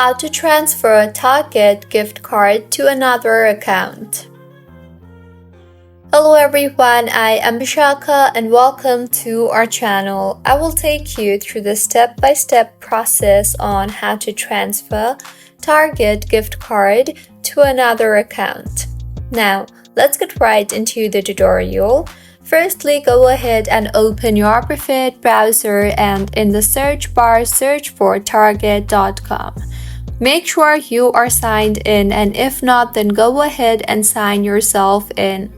How to transfer a Target gift card to another account. Hello everyone, I am Bishaka and welcome to our channel. I will take you through the step-by-step process on how to transfer Target gift card to another account. Now, let's get right into the tutorial. Firstly, go ahead and open your preferred browser and in the search bar, search for target.com. Make sure you are signed in, and if not, then go ahead and sign yourself in.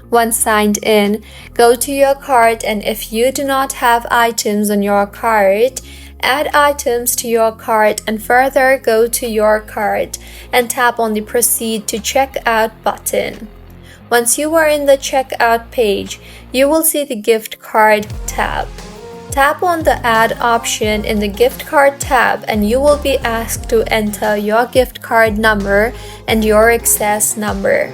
Once signed in, go to your cart, and if you do not have items on your cart, add items to your cart and further go to your cart and tap on the Proceed to Checkout button. Once you are in the checkout page, you will see the gift card tab. Tap on the Add option in the gift card tab and you will be asked to enter your gift card number and your access number.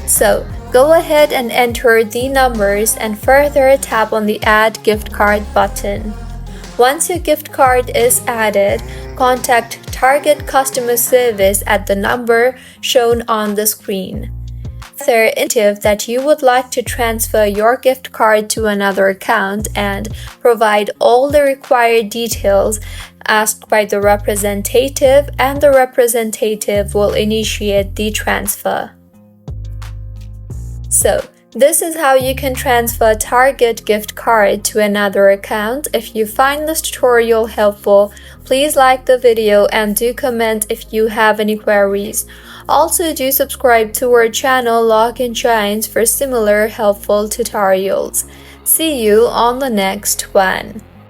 So, go ahead and enter the numbers and further tap on the Add Gift Card button. Once your gift card is added, contact Target customer service at the number shown on the screen. If that you would like to transfer your gift card to another account and provide all the required details asked by the representative, and the representative will initiate the transfer. So, this is how you can transfer Target gift card to another account. If you find this tutorial helpful, please like the video and do comment if you have any queries. Also, do subscribe to our channel Login Giants for similar helpful tutorials. See you on the next one.